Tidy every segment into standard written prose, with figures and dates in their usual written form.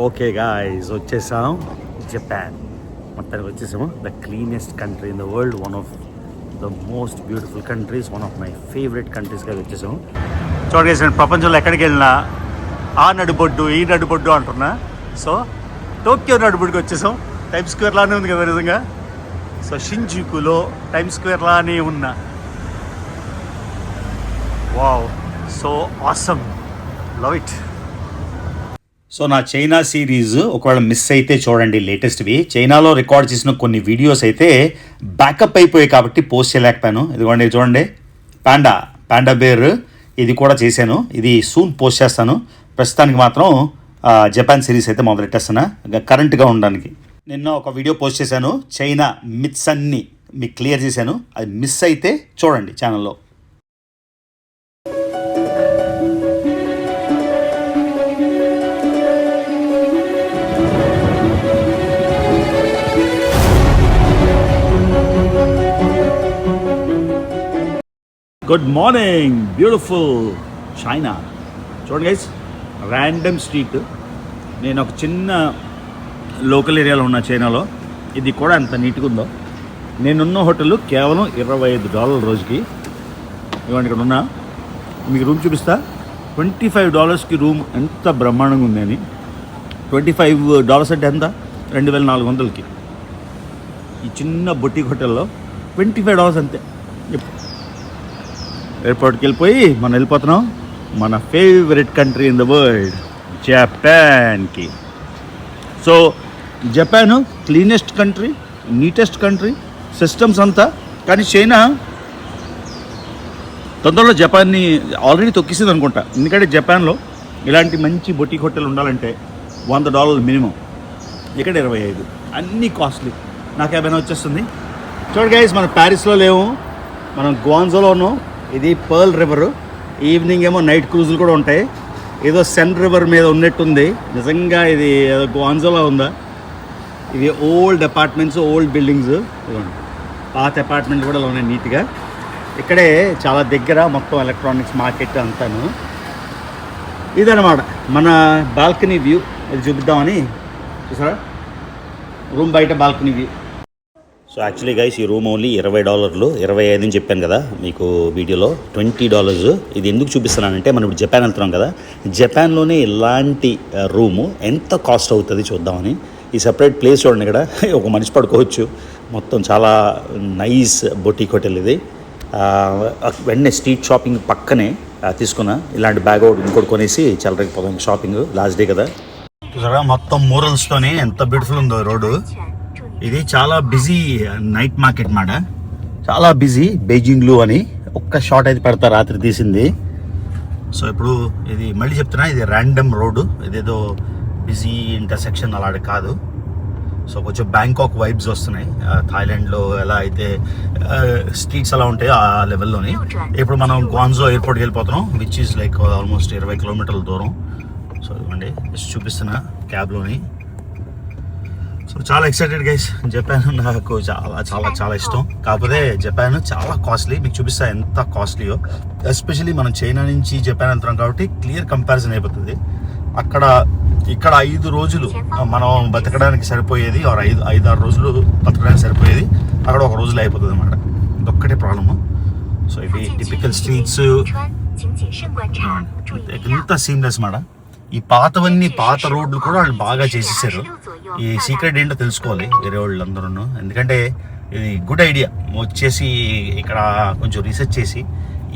Okay guys, వచ్చేసాం Japan. మొత్తానికి వచ్చేసాము. The cleanest country in the world, one of the most beautiful countries, one of my favourite కంట్రీస్గా వచ్చేసాము. చూడగేసి నేను ప్రపంచంలో ఎక్కడికి వెళ్ళినా ఆ నడుబొడ్డు ఈ నడుబొడ్డు అంటున్నా. సో టోక్యో నడుబొడ్డుకి వచ్చేసాం. టైమ్స్ స్క్వేర్ లానే ఉంది కదా విధంగా. సో షింజుకులో టైమ్స్ స్క్వేర్ లానే ఉన్నా. Wow, so awesome, love it. So నా చైనా సిరీస్ ఒకవేళ మిస్ అయితే చూడండి, లేటెస్ట్వి. చైనాలో రికార్డ్ చేసిన కొన్ని వీడియోస్ అయితే బ్యాకప్ అయిపోయాయి కాబట్టి పోస్ట్ చేయలేకపోయాను. ఇదిగోండి చూడండి, పాండా బేర్, ఇది కూడా చేశాను. ఇది సూన్ పోస్ట్ చేస్తాను. ప్రస్తుతానికి మాత్రం జపాన్ సిరీస్ అయితే మొదలెట్టేస్తున్నా కరెంట్గా ఉండడానికి. నిన్న ఒక వీడియో పోస్ట్ చేశాను, చైనా మిత్స్ అన్ని మీకు క్లియర్ చేశాను. అది మిస్ అయితే చూడండి ఛానల్లో. Good morning, beautiful China. చూడండి గైస్, ర్యాండమ్ స్ట్రీట్. నేను ఒక చిన్న లోకల్ ఏరియాలో ఉన్న చైనాలో, ఇది కూడా ఎంత నీట్గా ఉందో. నేనున్న హోటల్ కేవలం $25 రోజుకి. ఇవ్వండి ఇక్కడ ఉన్నా, మీకు రూమ్ చూపిస్తా. $25కి రూమ్ ఎంత బ్రహ్మాండంగా ఉంది అని. $25 అంటే ఎంత? 2400కి ఈ చిన్న బొటిక్ హోటల్లో $25 అంతే. ఎయిర్పోర్ట్కి వెళ్ళిపోయి మనం వెళ్ళిపోతున్నాం మన favourite country in the world, జపాన్కి. So Japan cleanest country, neatest country, systems అంతా. కానీ చైనా తొందరలో జపాన్ని ఆల్రెడీ తొక్కిసింది అనుకుంటా. ఎందుకంటే జపాన్లో ఇలాంటి మంచి బొటిక్ హోటల్ ఉండాలంటే $100 మినిమం, ఇక్కడ 25. అన్నీ కాస్ట్లీ. నాకేమైనా వచ్చేస్తుంది. చూడండి గైస్, మనం ప్యారిస్లో లేవు, మనం గ్వాంజోలో ఉన్నాం. ఇది పర్ల్ రివర్. ఈవినింగ్ ఏమో నైట్ క్రూజులు కూడా ఉంటాయి. ఏదో సెన్ రివర్ మీద ఉన్నట్టుంది నిజంగా. ఇది ఏదో గ్వాంజోలో ఉందా. ఇవి ఓల్డ్ అపార్ట్మెంట్స్, ఓల్డ్ బిల్డింగ్స్. పాత అపార్ట్మెంట్లు కూడా ఉన్నాయి నీట్గా. ఇక్కడే చాలా దగ్గర మొత్తం ఎలక్ట్రానిక్స్ మార్కెట్ అంతాను. ఇదన్నమాట మన బాల్కనీ వ్యూ. ఇది చూపిద్దామని చూసారా, రూమ్ బయట balcony view. So actually guys, ఈ రూమ్ ఓన్లీ $20, 25 అని చెప్పాను కదా మీకు వీడియోలో. $20. ఇది ఎందుకు చూపిస్తున్నానంటే, మనం ఇప్పుడు జపాన్ వెళ్తున్నాం కదా, జపాన్లోనే ఇలాంటి రూము ఎంత కాస్ట్ అవుతుంది చూద్దామని. ఈ సపరేట్ ప్లేస్ చూడండి, ఇక్కడ ఒక మనిషి పడుకోవచ్చు. మొత్తం చాలా నైస్ బొటిక్ హోటల్ ఇది. వెంటనే స్ట్రీట్ షాపింగ్ పక్కనే తీసుకున్నా. ఇలాంటి బ్యాగ్ ఒకటి ఇంకోటి కొనేసి చెలరేకపోతాం. షాపింగ్ లాస్ట్ డే కదా. చూసారా మొత్తం మూరల్స్తోనే ఎంత బ్యూటిఫుల్ ఉందో రోడ్డు. ఇది చాలా బిజీ నైట్ మార్కెట్ మాట, చాలా బిజీ. బెయిజింగ్లు అని ఒక్క షాట్ అయితే పెడతా, రాత్రి తీసింది. సో ఇప్పుడు ఇది మళ్ళీ చెప్తున్నా, ఇది ర్యాండమ్ రోడ్డు, ఇదేదో బిజీ ఇంటర్సెక్షన్ అలాంటి కాదు. సో కొంచెం బ్యాంకాక్ వైబ్స్ వస్తున్నాయి. థాయిలాండ్లో ఎలా అయితే స్ట్రీట్స్ అలా ఉంటాయో ఆ లెవెల్లోని. ఇప్పుడు మనం గ్వాంజో ఎయిర్పోర్ట్కి వెళ్ళిపోతున్నాం, విచ్ ఈజ్ లైక్ ఆల్మోస్ట్ 20 కిలోమీటర్ల దూరం. సో ఇవ్వండి చూపిస్తున్నా క్యాబ్లోని. సో చాలా ఎక్సైటెడ్ గైస్. జపాన్ నాకు చాలా చాలా చాలా ఇష్టం. కాకపోతే జపాన్ చాలా కాస్ట్లీ. మీకు చూపిస్తా ఎంత కాస్ట్లీయో. ఎస్పెషలీ మనం చైనా నుంచి జపాన్ వెళ్తున్నాం కాబట్టి క్లియర్ కంపారిజన్ అయిపోతుంది. అక్కడ ఇక్కడ 5 రోజులు మనం బతకడానికి సరిపోయేది, 5-6 రోజులు బతకడానికి సరిపోయేది అక్కడ ఒక రోజులో అయిపోతుంది అనమాట. ఇదొక్కటే ప్రాబ్లము. సో ఇవి టిపికల్ స్ట్రీట్స్, ఎంత సీమ్లెస్ మాట. ఈ పాతవన్నీ, పాత రోడ్లు కూడా వాళ్ళు బాగా చేసేసారు. ఈ సీక్రెట్ ఏంటో తెలుసుకోవాలి వేరే వాళ్ళు అందరూ. ఎందుకంటే ఇది గుడ్ ఐడియా. వచ్చేసి ఇక్కడ కొంచెం రీసెర్చ్ చేసి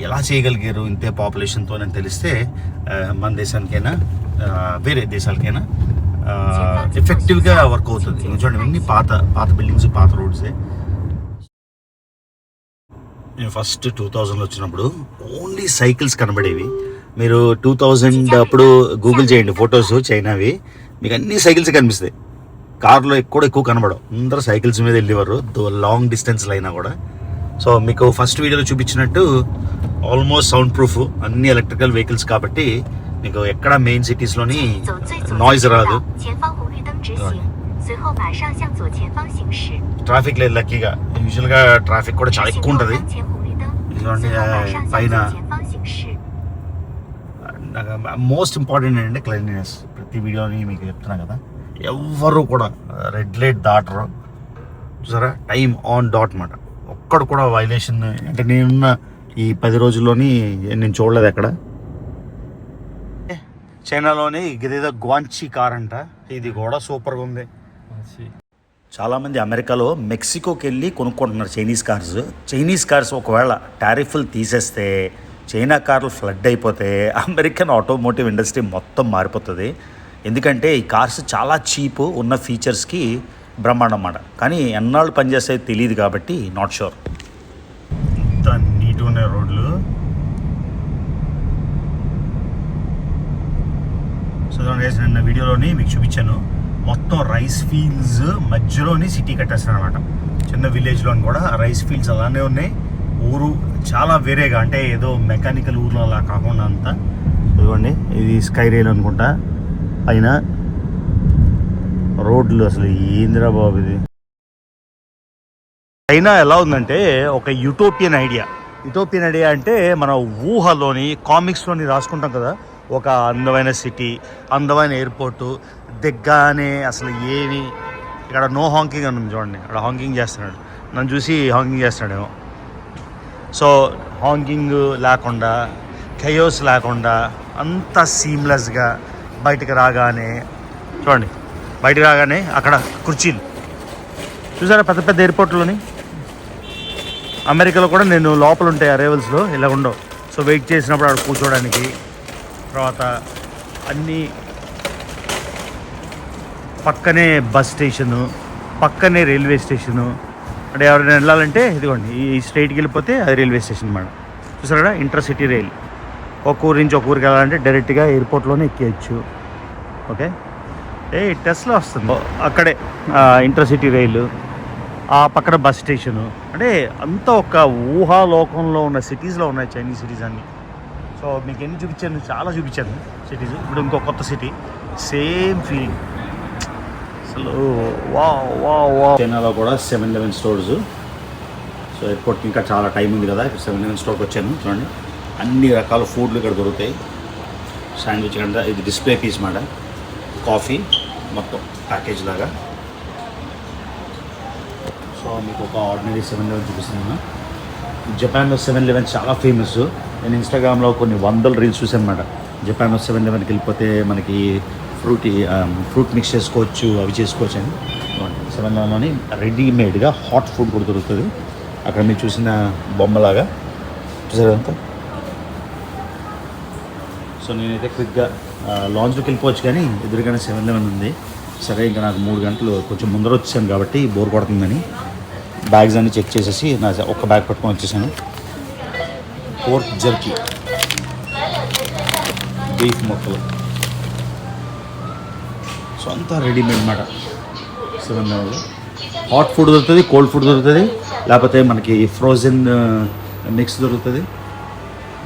ఎలా చేయగలిగారు ఇంతే పాపులేషన్తో అని తెలిస్తే మన దేశానికైనా వేరే దేశాలకైనా ఎఫెక్టివ్గా వర్క్ అవుతుంది. చూడండి ఇవన్నీ పాత బిల్డింగ్స్, పాత రోడ్సే. నేను ఫస్ట్ 2000లో వచ్చినప్పుడు ఓన్లీ సైకిల్స్ కనబడేవి. మీరు 2000 అప్పుడు గూగుల్ చేయండి ఫొటోస్ చైనావి, మీకు అన్ని సైకిల్స్ కనిపిస్తాయి. కార్లో ఎక్కువ కనబడవు, అందరూ సైకిల్స్ మీద వెళ్ళేవారు లాంగ్ డిస్టెన్స్లో అయినా కూడా. సో మీకు ఫస్ట్ వీడియోలో చూపించినట్టు ఆల్మోస్ట్ సౌండ్ ప్రూఫ్, అన్ని ఎలక్ట్రికల్ వెహికల్స్ కాబట్టి మీకు ఎక్కడ మెయిన్ సిటీస్లోని నాయిస్ రాదు. ట్రాఫిక్ లేదు లక్కీగా. యూజువల్గా ట్రాఫిక్ కూడా చాలా ఎక్కువ ఉంటుంది. పైన మోస్ట్ ఇంపార్టెంట్ ఏంటంటే క్లీన్లీనెస్. ప్రతి వీడియోని మీకు చెప్తున్నా కదా, ఎవ్వరు కూడా రెడ్ లైట్ దాటరు. చూసారా, టైం ఆన్ డాట్ మాట. ఒక్కడు కూడా వైలేషన్ అంటే నేనున్న ఈ 10 రోజుల్లోని నేను చూడలేదు ఎక్కడ. చైనాలోని ఇదేదో గ్వాంచీ కార్ అంట, ఇది కూడా సూపర్గా ఉంది. చాలామంది అమెరికాలో మెక్సికోకి వెళ్ళి కొనుక్కుంటున్నారు చైనీస్ కార్స్. ఒకవేళ టారిఫ్లు తీసేస్తే, చైనా కార్లు ఫ్లడ్ అయిపోతే అమెరికన్ ఆటోమోటివ్ ఇండస్ట్రీ మొత్తం మారిపోతుంది. ఎందుకంటే ఈ కార్స్ చాలా చీప్, ఉన్న ఫీచర్స్కి బ్రహ్మాండం అన్నమాట. కానీ ఎన్నాళ్ళు పనిచేస్తాయో తెలియదు కాబట్టి నాట్ షూర్. ఇంత నీట్గా ఉన్నాయి రోడ్లు. సో నిన్న వీడియోలోని మీకు చూపించాను, మొత్తం రైస్ ఫీల్డ్స్ మధ్యలోని సిటీ కట్టేస్తారు అనమాట. చిన్న విలేజ్లోని కూడా రైస్ ఫీల్డ్స్ అలానే ఉన్నాయి. ఊరు చాలా వేరేగా, అంటే ఏదో మెకానికల్ ఊర్లో అలా కాకుండా అంతా. ఇదిగోండి, ఇది స్కై రైల్ అనుకుంటా. పైన రోడ్లు అసలు ఏందిరా బాబు ఇది. చైనా ఎలా ఉందంటే ఒక యూటోపియన్ ఐడియా అంటే మన ఊహలోని కామిక్స్లోని రాసుకుంటాం కదా, ఒక అందమైన సిటీ, అందమైన ఎయిర్పోర్టు దిగ్గానే అసలు ఏమి. ఇక్కడ నో హాంకింగ్ అని ఉంది చూడండి, అక్కడ హాంకింగ్ చేస్తున్నాడు, నన్ను చూసి హాంకింగ్ చేస్తున్నాడేమో. సో హాంకింగ్ లేకుండా, కెయోస్ లేకుండా, అంత సీమ్లెస్గా బయటకు రాగానే చూడండి, బయటకు రాగానే అక్కడ కుర్చీలు చూసారా పెద్ద పెద్ద ఎయిర్పోర్ట్లోని. అమెరికాలో కూడా నేను లోపల ఉంటాయి అరైవల్స్లో ఇలా ఉండవు. సో వెయిట్ చేసినప్పుడు అక్కడ కూర్చోడానికి, తర్వాత అన్నీ పక్కనే బస్ స్టేషను, పక్కనే రైల్వే స్టేషను. అంటే ఎవరైనా వెళ్ళాలంటే ఇదిగోండి, ఈ స్ట్రైట్కి వెళ్ళిపోతే అది రైల్వే స్టేషన్ అన్నమాట. చూసారు కదా, ఇంటర్సిటీ రైల్. ఒక ఊరు నుంచి ఒక ఊరికి వెళ్ళాలంటే డైరెక్ట్గా ఎయిర్పోర్ట్లోనే ఎక్కేయచ్చు. ఓకే, టెస్లా వస్తుంది అక్కడే, ఇంటర్సిటీ రైలు, ఆ పక్కన బస్ స్టేషను. అంటే అంతా ఒక ఊహాలోకంలో ఉన్న సిటీస్లో ఉన్నాయి చైనీస్ సిటీస్ అన్నీ. సో మీకు ఎన్ని చూపించాను, చాలా చూపించాను సిటీస్. ఇప్పుడు ఇంకో కొత్త సిటీ, సేమ్ ఫీలింగ్ అసలు. వా వా వా. చైనాలో కూడా 7-Eleven స్టోర్స్. సో ఎయిర్పోర్ట్కి ఇంకా చాలా టైం ఉంది కదా, ఇప్పుడు 7-Eleven స్టోర్కి వచ్చాను. చూడండి, అన్ని రకాల ఫుడ్లు ఇక్కడ దొరుకుతాయి. శాండ్విచ్ కంటే ఇది డిస్ప్లే పీస్ మాట, కాఫీ మొత్తం ప్యాకేజ్ లాగా. సో మీకు ఒక ఆర్డినరీ 7-Eleven చూపిస్తున్నాను. జపాన్లో 7-Eleven చాలా ఫేమస్. నేను ఇన్స్టాగ్రామ్లో కొన్ని 100 రీల్స్ చూసాను అన్నమాట. జపాన్లో 7-Elevenకి వెళ్ళిపోతే మనకి ఫ్రూట్ మిక్స్ చేసుకోవచ్చు, అవి చేసుకోవచ్చు అని. 7-Elevenలోని రెడీమేడ్గా హాట్ ఫుడ్ కూడా దొరుకుతుంది. అక్కడ మీరు చూసిన బొమ్మలాగా చూసారంతా. సో నేనైతే క్విక్గా లాంచ్లోకి వెళ్ళిపోవచ్చు, కానీ ఎదురుగానే 7-Eleven ఉంది. సరే ఇంకా నాకు 3 గంటలు కొంచెం ముందర వచ్చాను కాబట్టి బోర్ కొడుతుందని బ్యాగ్స్ అన్నీ చెక్ చేసేసి నా ఒక్క బ్యాగ్ పట్టుకొని వచ్చేసాను. పోర్క్ జర్కీ, బీఫ్ మొక్కలు, సో అంతా రెడీమేడ్ అన్నమాట. 7-Elevenలో హాట్ ఫుడ్ దొరుకుతుంది, కోల్డ్ ఫుడ్ దొరుకుతుంది, లేకపోతే మనకి ఫ్రోజన్ మిక్స్ దొరుకుతుంది.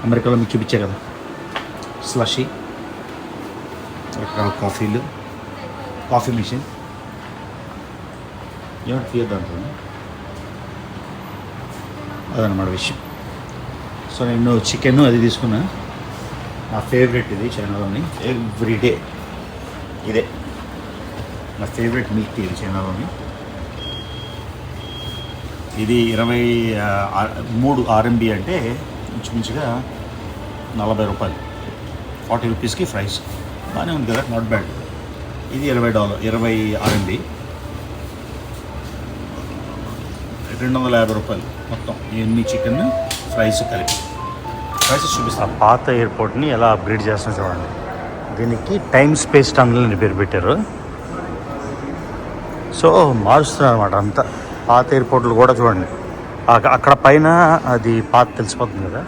అమెరికాలో మీకు చూపించే కదా స్లషీ, రకరకాల కాఫీలు, కాఫీ మిషన్ ఏమంటే తీయద్దాం అదనమాట విషయం. సో నేను చికెన్ అది తీసుకున్నా, నా ఫేవరెట్ ఇది చైనాలోని. ఎవ్రీడే ఇదే నా ఫేవరెట్ మిల్క్ టీ, ఇది చైనాలోని. ఇది 23 RMB అంటే ఇంచుమించుగా 40 రూపాయలు, 40 రూపీస్కి ఫ్రైస్. బాగానే ఉంది కదా, నాట్ బ్యాడ్. ఇది $20 RMB, 250 రూపాయలు మొత్తం ఇవన్నీ చికెన్ ఫ్రైస్ కలిపి. ఫ్రైస్ చూపిస్తాను. పాత ఎయిర్పోర్ట్ని ఎలా అప్గ్రేడ్ చేస్తున్నా చూడండి. దీనికి టైమ్ స్పేస్ టన్నల్ అని పేరు పెట్టారు. సో మారుస్తున్నారు అనమాట అంతా. పాత ఎయిర్పోర్ట్లు కూడా చూడండి, అక్కడ పైన అది పాత తెలిసిపోతుంది కదా.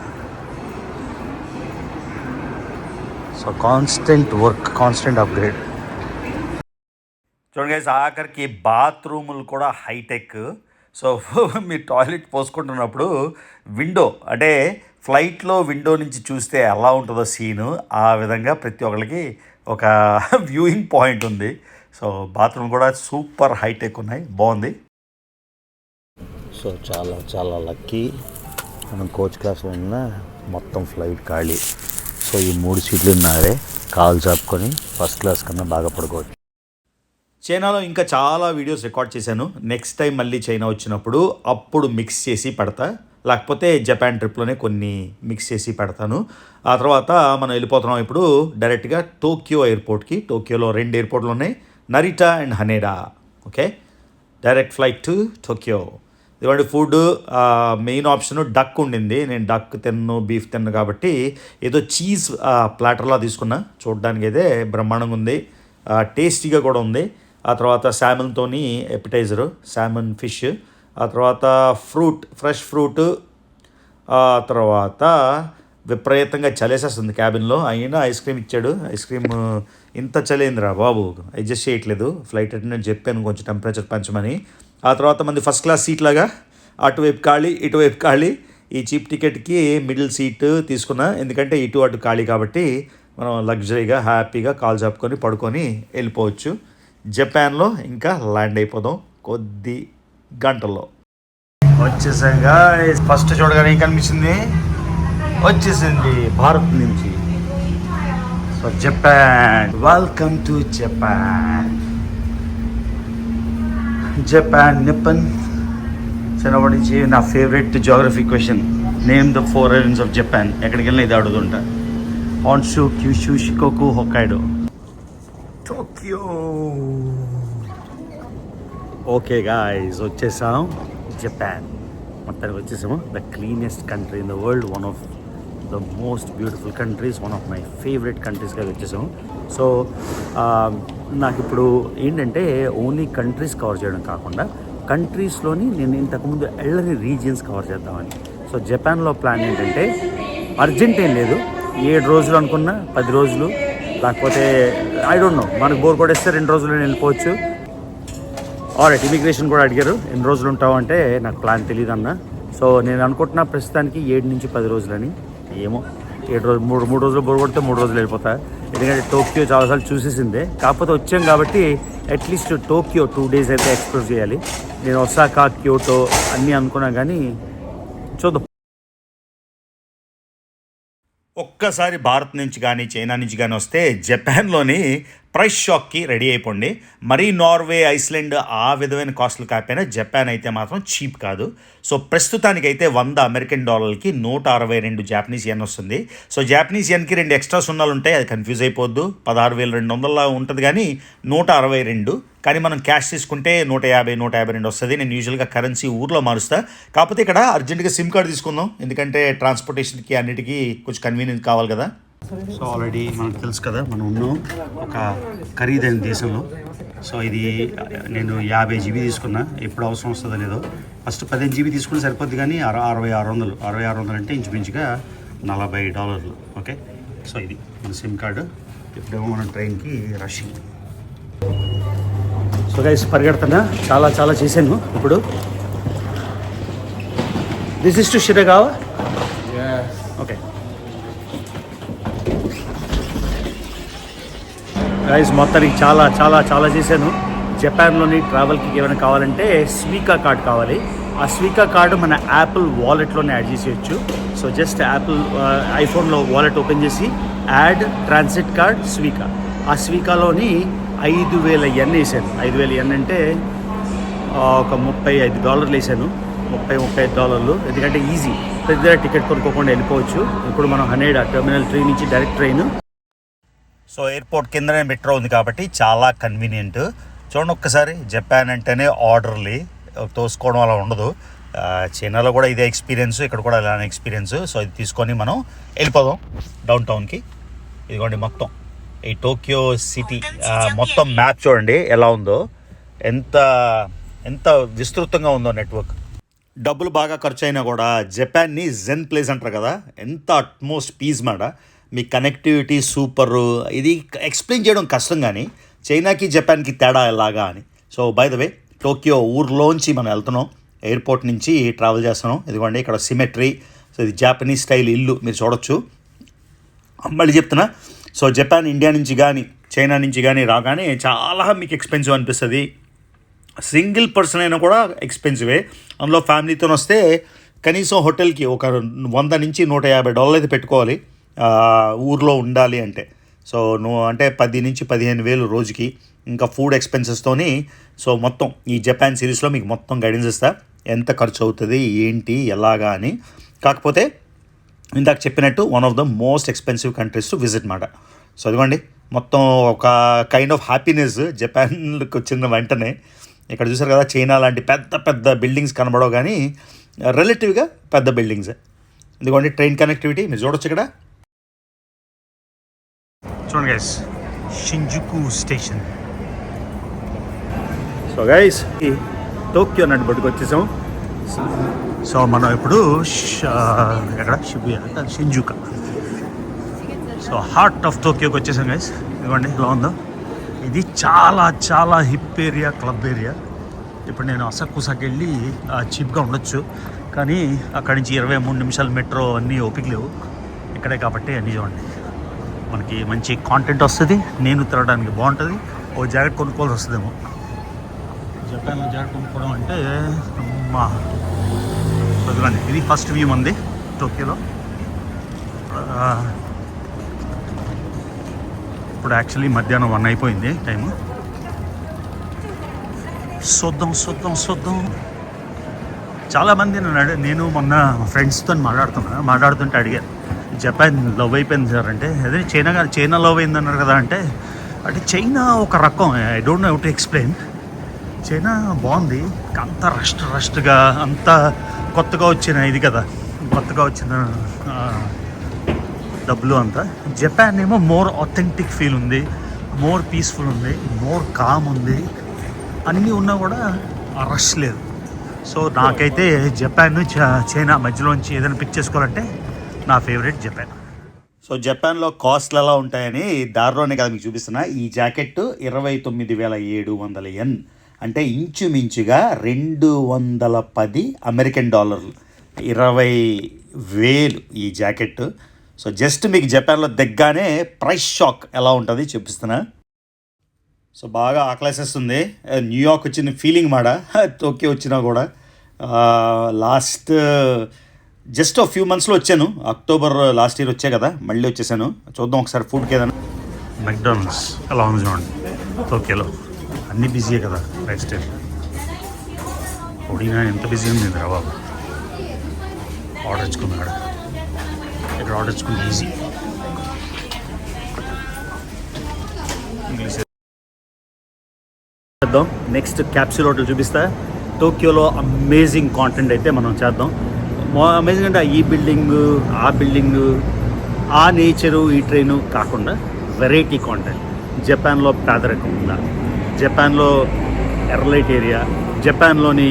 So constant work, constant upgrade. చూడండి గైస్, ఆఖరికి బాత్రూములు కూడా హైటెక్. సో మీరు టాయిలెట్ పోసుకుంటున్నప్పుడు విండో, అంటే ఫ్లైట్లో విండో నుంచి చూస్తే ఎలా ఉంటుందో సీను, ఆ విధంగా ప్రతి ఒక్కరికి ఒక వ్యూయింగ్ పాయింట్ ఉంది. సో బాత్రూమ్ కూడా సూపర్ హైటెక్ ఉన్నాయి, బాగుంది. సో చాలా చాలా లక్కీ మనం కోచ్ క్లాస్లో ఉన్న మొత్తం ఫ్లైట్ ఖాళీ. సో ఈ 3 సీట్లు నావే, కాలు చాపుకొని ఫస్ట్ క్లాస్ కన్నా బాగా పడుకోవచ్చు. చైనాలో ఇంకా చాలా వీడియోస్ రికార్డ్ చేశాను. నెక్స్ట్ టైం మళ్ళీ చైనా వచ్చినప్పుడు అప్పుడు మిక్స్ చేసి పెడతా, లేకపోతే జపాన్ ట్రిప్లోనే కొన్ని మిక్స్ చేసి పెడతాను. ఆ తర్వాత మనం వెళ్ళిపోతున్నాం ఇప్పుడు డైరెక్ట్గా టోక్యో ఎయిర్పోర్ట్కి. టోక్యోలో 2 ఎయిర్పోర్ట్లు ఉన్నాయి, Narita and Haneda. Okay, direct flight to Tokyo. ఇదిగోండి ఫుడ్. మెయిన్ ఆప్షన్ డక్ ఉండింది, నేను డక్ తిన్ను, బీఫ్ తిన్ను కాబట్టి ఏదో చీజ్ ప్లాటర్లా తీసుకున్నా. చూడడానికి అయితే బ్రహ్మాండంగా ఉంది, టేస్టీగా కూడా ఉంది. ఆ తర్వాత శామన్తోని ఎపిటైజరు, శామన్ ఫిష్. ఆ తర్వాత ఫ్రూట్, ఫ్రెష్ ఫ్రూట్. ఆ తర్వాత విపరీతంగా చలేసేస్తుంది క్యాబిన్లో, అయినా ఐస్ క్రీమ్ ఇచ్చాడు. ఐస్ క్రీమ్ ఇంత చలేందిరా బాబు, అడ్జస్ట్ చేయట్లేదు. ఫ్లైట్ అటెండెంట్ చెప్పాను కొంచెం టెంపరేచర్ పెంచమని. ఆ తర్వాత మంది ఫస్ట్ క్లాస్ సీట్ లాగా అటువైపు ఖాళీ ఇటువైపు ఖాళీ. ఈ చీప్ టికెట్కి మిడిల్ సీట్ తీసుకున్నా, ఎందుకంటే ఇటు అటు ఖాళీ కాబట్టి మనం లగ్జరీగా హ్యాపీగా కాలు చాపుకొని పడుకొని వెళ్ళిపోవచ్చు. జపాన్లో ఇంకా ల్యాండ్ అయిపోదాం కొద్ది గంటల్లో. వచ్చేసాగా ఫస్ట్ చూడగానే ఏం కనిపించింది, వచ్చేసింది భారత్ నుంచి. So Japan, welcome to Japan. Japan Nippon చిన్నప్పటి నుంచి నా favourite geography question, name the 4 islands of Japan. ఎక్కడికి వెళ్ళినా ఇది అడుగుతుంటా. Honshu, Kyushu, Shikoku, Hokkaido, Tokyo. Okay guys, వచ్చేసాం జపాన్. మొత్తానికి వచ్చేసాము. The cleanest country in the world, one of the most beautiful countries, one of my favourite కంట్రీస్గా వచ్చేసాము. So నాకు ఇప్పుడు ఏంటంటే ఓన్లీ కంట్రీస్ కవర్ చేయడం కాకుండా కంట్రీస్లోని నేను ఇంతకుముందు వెళ్ళని రీజియన్స్ కవర్ చేద్దామని. సో జపాన్లో ప్లాన్ ఏంటంటే అర్జెంట్ ఏం లేదు, 7 రోజులు అనుకున్నా, 10 రోజులు, లేకపోతే ఐ డోంట్ నో, మనకు బోర్ కొట్టేస్తే 2 రోజులు వెళ్ళిపోవచ్చు. ఆల్రైట్, ఇమిగ్రేషన్ కూడా అడిగారు ఎన్ని రోజులు ఉంటావు అంటే నాకు ప్లాన్ తెలియదు అన్న. సో నేను అనుకుంటున్నా ప్రస్తుతానికి 7 నుంచి 10 రోజులని. ఏమో 7 రోజులు, 3 రోజులు బోర్ కొడితే 3 రోజులు వెళ్ళిపోతా. ఎందుకంటే టోక్యో చాలాసార్లు చూసేసిందే, కాకపోతే వచ్చాం కాబట్టి అట్లీస్ట్ టోక్యో 2 days అయితే ఎక్స్ప్లోర్ చేయాలి. నేను ఒసాకా, క్యోటో అన్నీ అనుకున్నా కానీ చూద్దాం. ఒక్కసారి భారత్ నుంచి కానీ చైనా నుంచి కానీ వస్తే జపాన్లోని ప్రైస్ షాక్కి రెడీ అయిపోండి. మరీ నార్వే, ఐస్లాండ్ ఆ విధమైన కాస్ట్లు కాకపోయినా జపాన్ అయితే మాత్రం చీప్ కాదు. సో ప్రస్తుతానికైతే $100 162 జాపనీస్ యెన్ వస్తుంది. సో జాపనీస్ యెన్కి 2 ఎక్స్ట్రా సున్నాలు ఉంటాయి, అది కన్ఫ్యూజ్ అయిపోద్దు. 16,200 ఉంటుంది కానీ 162. కానీ మనం క్యాష్ తీసుకుంటే 150, 152 వస్తుంది. నేను యూజువల్గా కరెన్సీ ఊర్లో మారుస్తా. కాకపోతే ఇక్కడ అర్జెంటుగా సిమ్ కార్డు తీసుకుందాం, ఎందుకంటే ట్రాన్స్పోర్టేషన్కి అన్నిటికీ కొంచెం కన్వీనియన్స్ కావాలి కదా. సో ఆల్రెడీ మనకు తెలుసు కదా, మనం ఉన్నాం ఒక ఖరీదైన దేశంలో. సో ఇది నేను 50 GB తీసుకున్నా, ఎప్పుడు అవసరం వస్తుందో లేదో. ఫస్ట్ 15 GB తీసుకుని సరిపోద్ది, కానీ 6600 అంటే ఇంచుమించుగా $40. ఓకే, సో ఇది మన సిమ్ కార్డు. ఇప్పుడేమో మనం ట్రైన్కి రషింగ్. సో గైస్ పరిగెడుతున్నా, చాలా చేశాను ఇప్పుడు. This is to Shinagawa. Okay guys, మొత్తానికి చాలా చేశాను. జపాన్లోని ట్రావెల్కి ఏమైనా కావాలంటే స్వీకా కార్డ్ కావాలి. ఆ స్వీకా కార్డు మన యాపిల్ వాలెట్లోనే యాడ్ చేసేయచ్చు. సో జస్ట్ యాపిల్ ఐఫోన్లో వాలెట్ ఓపెన్ చేసి యాడ్ ట్రాన్సిట్ కార్డ్ స్వీకా. ఆ స్వీకాలోని 5,000 యెన్ వేసాను. 5,000 యెన్ అంటే ఒక $35 వేసాను. $35. ఎందుకంటే ఈజీ, పెద్ద టికెట్ కొనుక్కోకుండా వెళ్ళిపోవచ్చు. ఇప్పుడు మనం హనేడా టెర్మినల్ 3 నుంచి డైరెక్ట్ ట్రైన్. సో ఎయిర్పోర్ట్ కిందనే మెట్రో ఉంది కాబట్టి చాలా కన్వీనియంట్. చూడండి ఒక్కసారి, జపాన్ అంటేనే ఆర్డర్లీ, తోసుకోవడం అలా ఉండదు. చైనాలో కూడా ఇదే ఎక్స్పీరియన్స్, ఇక్కడ కూడా ఇలానే ఎక్స్పీరియన్స్. సో ఇది తీసుకొని మనం వెళ్ళిపోదాం డౌన్ టౌన్కి. ఇదిగోండి మొత్తం ఈ టోక్యో సిటీ మొత్తం మ్యాప్ చూడండి ఎలా ఉందో, ఎంత విస్తృతంగా ఉందో నెట్వర్క్. డబ్బులు బాగా ఖర్చు అయినా కూడా జపాన్ని జెన్ ప్లేస్ అంటారు కదా, ఎంత అట్మోస్ట్ పీస్ మాట. మీ కనెక్టివిటీ సూపర్. ఇది ఎక్స్ప్లెయిన్ చేయడం కష్టం, కానీ చైనాకి జపాన్కి తేడా ఎలాగా అని. So by the way, Tokyo ఊర్లోంచి మనం వెళ్తున్నాం, ఎయిర్పోర్ట్ నుంచి ట్రావెల్ చేస్తున్నాం. ఇదిగోండి ఇక్కడ సిమెట్రీ. సో ఇది జాపనీస్ స్టైల్ ఇల్లు మీరు చూడొచ్చు. మళ్ళీ చెప్తున్నా, సో జపాన్ ఇండియా నుంచి కానీ చైనా నుంచి కానీ రాగానే చాలా మీకు ఎక్స్పెన్సివ్ అనిపిస్తుంది. సింగిల్ పర్సన్ అయినా కూడా ఎక్స్పెన్సివే. అందులో ఫ్యామిలీతో వస్తే కనీసం హోటల్కి ఒక $100 నుంచి $150 అయితే పెట్టుకోవాలి ఊర్లో ఉండాలి అంటే. సో నువ్వు అంటే 10 నుంచి 15,000 రోజుకి, ఇంకా ఫుడ్ ఎక్స్పెన్సెస్తోని. సో మొత్తం ఈ జపాన్ సిరీస్లో మీకు మొత్తం గైడెన్స్ ఇస్తా, ఎంత ఖర్చు అవుతుంది ఏంటి ఎలాగా అని. కాకపోతే ఇందాక చెప్పినట్టు one of the most expensive countries to visit మాట. సో అదిగోండి మొత్తం ఒక కైండ్ ఆఫ్ హ్యాపీనెస్ జపాన్కి వచ్చిన వెంటనే. ఇక్కడ చూసారు కదా, చైనా లాంటి పెద్ద పెద్ద బిల్డింగ్స్ కనబడవు, కానీ రిలేటివ్గా పెద్ద బిల్డింగ్స్. ఇదిగోండి ట్రైన్ కనెక్టివిటీ మీరు చూడొచ్చు ఇక్కడ. చూడండి guys, Shinjuku station. So guys Tokyo నడిబడికి వచ్చేసాం. సో మనం ఇప్పుడు ఎక్కడ షిబుయా షింజుకా. సో హార్ట్ ఆఫ్ టోక్యోకి వచ్చేసాం గైస్. ఇదిగోండి ఎలా ఉందో. ఇది చాలా చాలా హిప్ ఏరియా, క్లబ్ ఏరియా. ఇప్పుడు నేను అసకుసాకి వెళ్ళి చీప్గా ఉండొచ్చు, కానీ అక్కడి నుంచి 23 నిమిషాలు మెట్రో అన్నీ ఓపిక లేవు ఇక్కడే కాబట్టి. అన్నీ చూడండి, మనకి మంచి కాంటెంట్ వస్తుంది, నేను తిరగడానికి బాగుంటుంది. ఓ జాకెట్ కొనుక్కోవాల్సి వస్తుందేమో. జపాన్లో జాకెట్ కొనుక్కోవడం అంటే మా చదువుకోండి. ఇది ఫస్ట్ వ్యూ ఉంది టోక్యోలో. ఇప్పుడు యాక్చువల్లీ మధ్యాహ్నం 1 అయిపోయింది టైము. చూద్దాం. చాలామంది నేను మొన్న ఫ్రెండ్స్తో మాట్లాడుతుంటే అడిగాను, జపాన్ లవ్ అయిపోయింది సార్ అంటే. అదే చైనా లవ్ అయింది అన్నారు కదా అంటే, చైనా ఒక రకం, I don't know how to explain. China బాగుంది, అంత రష్గా, అంత కొత్తగా వచ్చిన ఇది కదా, కొత్తగా వచ్చిన డబ్బులు అంతా. జపాన్ ఏమో మోర్ ఆథెంటిక్ ఫీల్ ఉంది, మోర్ పీస్ఫుల్ ఉంది, మోర్ కామ్ ఉంది. అన్నీ ఉన్నా కూడా రష్ లేదు. సో నాకైతే జపాన్ చైనా మధ్యలోంచి ఏదైనా పిక్ చేసుకోవాలంటే నా ఫేవరెట్ జపాన్. సో జపాన్లో కాస్ట్లు ఎలా ఉంటాయని దారిలోనే కదా మీకు చూపిస్తున్నా. ఈ జాకెట్ 29,700 యెన్, అంటే ఇంచుమించుగా 210 అమెరికన్ డాలర్లు, 20,000 ఈ జాకెట్. సో జస్ట్ మీకు జపాన్లో దిగ్గానే ప్రైస్ షాక్ ఎలా ఉంటుంది చూపిస్తున్నా. సో బాగా ఆకలేసేస్తుంది. న్యూయార్క్ వచ్చిన ఫీలింగ్ మాట, టోక్యో వచ్చినా కూడా. లాస్ట్ జస్ట్ ఒక ఫ్యూ మంత్స్లో వచ్చాను, అక్టోబర్ లాస్ట్ ఇయర్ వచ్చే కదా, మళ్ళీ వచ్చేసాను. చూద్దాం ఒకసారి ఫుడ్కి ఏదైనా. మెక్డానల్డ్స్ ఎలా ఉంది చూడండి టోక్యోలో. అన్నీ బిజీయే కదా లైఫ్ స్టైల్. ఒడినా ఎంత బిజీ ఉంది రా బాబు. ఆర్డర్ ఇచ్చుకున్నాడు, ఇక్కడ ఆర్డర్ ఇచ్చుకుంది ఈజీ. చేద్దాం. నెక్స్ట్ క్యాప్సూల్ హోటల్ చూపిస్తా. టోక్యోలో అమేజింగ్ కాంటెంట్ అయితే మనం చేద్దాం. అమేజింగ్ అంటే ఈ బిల్డింగు, ఆ బిల్డింగు, ఆ నేచరు, ఈ ట్రైను కాకుండా వెరైటీ కాంటెంట్. జపాన్లో పేదరికం ఉందా, జపాన్లో ఎర్లైట్ ఏరియా, జపాన్లోని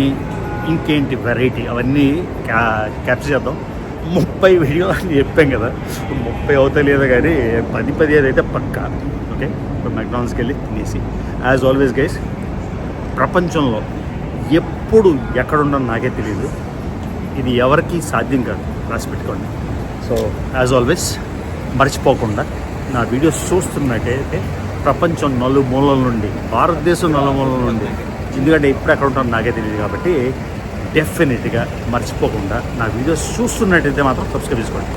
ఇంకేంటి వెరైటీ, అవన్నీ క్యాప్చర్ చేద్దాం. 30 వీడియో అని చెప్పాం కదా, 30 అవుతా లేదా కానీ 10-15 అయితే పక్కా. ఓకే, ఇప్పుడు మెక్డానల్డ్స్కి వెళ్ళి తినేసి. యాజ్ ఆల్వేస్ గైస్, ప్రపంచంలో ఎప్పుడు ఎక్కడుండో నాకే తెలియదు, ఇది ఎవరికి సాధ్యం కాదు, రాసి పెట్టుకోండి. సో యాజ్ ఆల్వేస్ మర్చిపోకుండా నా వీడియోస్ చూస్తున్నట్టయితే ప్రపంచం నలుమూలల నుండి, భారతదేశం నలుమూలల నుండి, ఎందుకంటే ఇప్పుడు ఎక్కడ ఉంటానో నాకే తెలియదు కాబట్టి డెఫినెట్గా మర్చిపోకుండా నా వీడియోస్ చూస్తున్నట్టయితే మాత్రం సబ్స్క్రైబ్ చేసుకోండి.